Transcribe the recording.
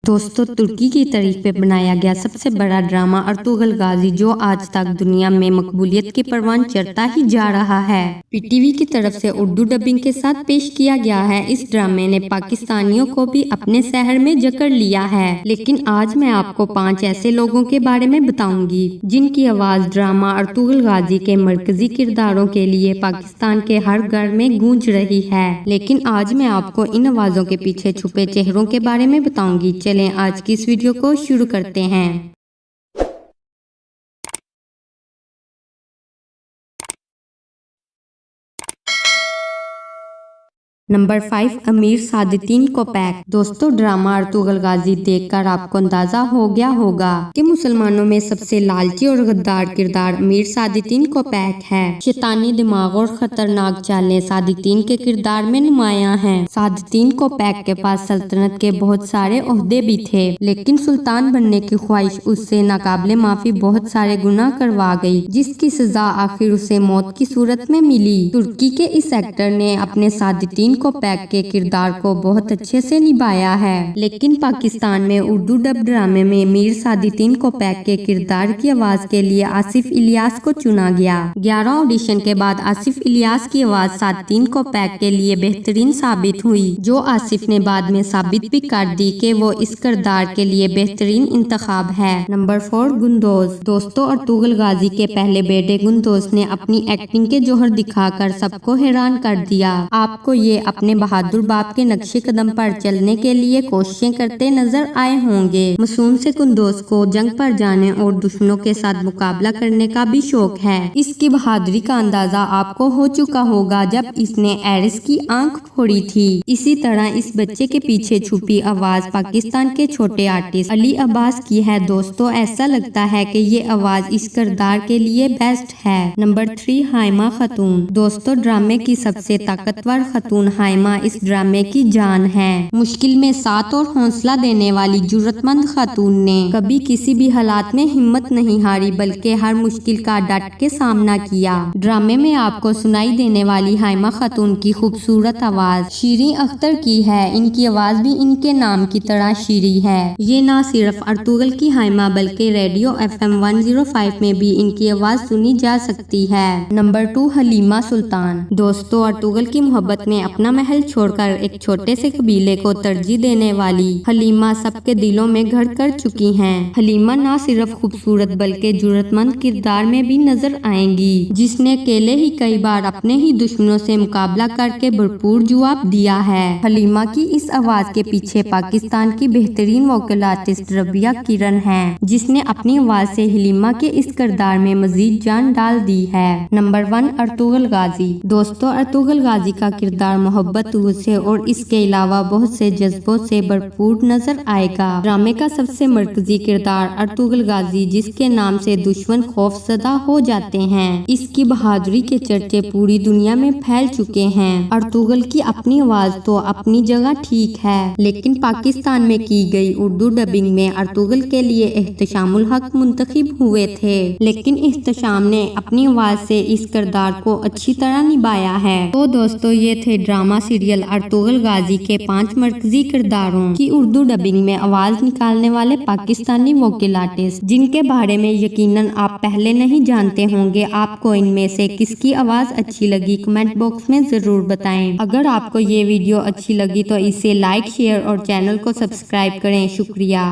दोस्तों, तुर्की की तारीख पे बनाया गया सबसे बड़ा ड्रामा अर्तुगरुल गाजी, जो आज तक दुनिया में मकबूलियत की परवान चढ़ता ही जा रहा है, पीटीवी की तरफ से उर्दू डबिंग के साथ पेश किया गया है। इस ड्रामे ने पाकिस्तानियों को भी अपने शहर में जकड़ लिया है। लेकिन आज मैं आपको 5 ऐसे लोगों के बारे में बताऊंगी जिनकी आवाज ड्रामा अर्तुगरुल गाजी के मरकजी किरदारों के लिए पाकिस्तान के हर घर में गूंज रही है। लेकिन आज मैं आपको इन आवाजों के पीछे छुपे चेहरों के बारे में बताऊंगी। चलें आज की इस वीडियो को शुरू करते हैं। नंबर 5, अमीर सादितीन कोपैक। दोस्तों, ड्रामा अर्तुगरुल गाजी देखकर आपको अंदाजा हो गया होगा कि मुसलमानों में सबसे लालची और गद्दार किरदार अमीर सादितीन कोपैक है। शैतानी दिमाग और खतरनाक चालें सादितीन के किरदार में नुमायां हैं। सादितीन कोपैक के पास सल्तनत के बहुत सारे ओहदे भी थे, लेकिन सुल्तान बनने की ख्वाहिश उससे नाकाबिले माफी बहुत सारे गुनाह करवा गई, जिसकी सजा आखिर उसे मौत की सूरत में मिली। तुर्की के इस एक्टर ने अपने सादितीन कोपैक के किरदार को बहुत अच्छे से निभाया है। लेकिन पाकिस्तान में उर्दू डब ड्रामे में अमीर सादितीन कोपैक के किरदार की आवाज के लिए आसिफ इलियास को चुना गया। 11 ऑडिशन के बाद आसिफ इलियास की आवाज सादितीन कोपैक के लिए बेहतरीन साबित हुई, जो आसिफ ने बाद में साबित भी कर दी कि वो इस किरदार के लिए बेहतरीन इंतखाब है। नंबर 4, गुंदोज। दोस्तों, अर्तुगरुल गाजी के पहले बेटे गुंदोज ने अपनी एक्टिंग के जौहर दिखाकर सबको हैरान कर दिया। आपको ये अपने बहादुर बाप के नक्शे कदम पर चलने के लिए कोशिशें करते नजर आए होंगे। मासूम से कुंदोज को जंग पर जाने और दुश्मनों के साथ मुकाबला करने का भी शौक है। इसकी बहादुरी का अंदाजा आपको हो चुका होगा जब इसने एरिस की आंख फोड़ी थी। इसी तरह इस बच्चे के पीछे छुपी आवाज पाकिस्तान के छोटे आर्टिस्ट अली अब्बास की है। दोस्तों, ऐसा लगता है कि ये आवाज इस किरदार के लिए बेस्ट है। नंबर 3, हाइमा खातून। दोस्तों, ड्रामे की सबसे ताकतवर खातून हाइमा इस ड्रामे की जान है। मुश्किल में साथ और हौसला देने वाली जुर्रतमंद खातून ने कभी किसी भी हालात में हिम्मत नहीं हारी, बल्कि हर मुश्किल का डट के सामना किया। ड्रामे में आपको सुनाई देने वाली हाइमा खातून की खूबसूरत आवाज शीरीं अख्तर की है। इनकी आवाज भी इनके नाम की तरह शीरीं है। ये न सिर्फ अर्तुगरुल की हाइमा बल्कि रेडियो FM 105 में भी इनकी आवाज सुनी जा सकती है। नंबर 2, हलीमा सुल्तान। दोस्तों, अर्तुगरुल की मोहब्बत में अपना महल छोड़कर एक छोटे से कबीले को तरजीह देने वाली हलीमा सबके दिलों में घर कर चुकी हैं। हलीमा न सिर्फ खूबसूरत बल्कि जुर्रतमंद किरदार में भी नजर आएंगी, जिसने अकेले ही कई बार अपने ही दुश्मनों से मुकाबला करके भरपूर जवाब दिया है। हलीमा की इस आवाज के पीछे पाकिस्तान की बेहतरीन वोकल आर्टिस्ट रबिया किरण है, जिसने अपनी आवाज से हलीमा के इस किरदार में मजीद जान डाल दी है। नंबर 1, अर्तुगरुल गाजी। दोस्तों, अर्तुगरुल गाजी का किरदार मोहब्बत से और इसके अलावा बहुत से जज्बों से भरपूर नजर आएगा। ड्रामे का सबसे मरकजी किरदार अर्तुगरुल गाजी, जिसके नाम से दुश्मन खौफजदा हो जाते हैं। इसकी बहादुरी के चर्चे पूरी दुनिया में फैल चुके हैं। अर्तुगरुल की अपनी आवाज तो अपनी जगह ठीक है, लेकिन पाकिस्तान में की गई उर्दू डबिंग में अर्तुगरुल के लिए एहतशामुल हक मुंतखब हुए थे, लेकिन एहतशाम ने अपनी आवाज से इस किरदार को अच्छी तरह निभाया है। तो दोस्तों, ये थे ड्रामा सीरियल अर्तुगरुल गाजी के 5 मरकजी किरदारों की उर्दू डबिंग में आवाज निकालने वाले पाकिस्तानी वोकल आर्टिस्ट, जिनके बारे में यकीनन आप पहले नहीं जानते होंगे। आपको इनमें से किसकी आवाज अच्छी लगी कमेंट बॉक्स में जरूर बताएं। अगर आपको ये वीडियो अच्छी लगी तो इसे लाइक, शेयर और चैनल को सब्सक्राइब करें। शुक्रिया।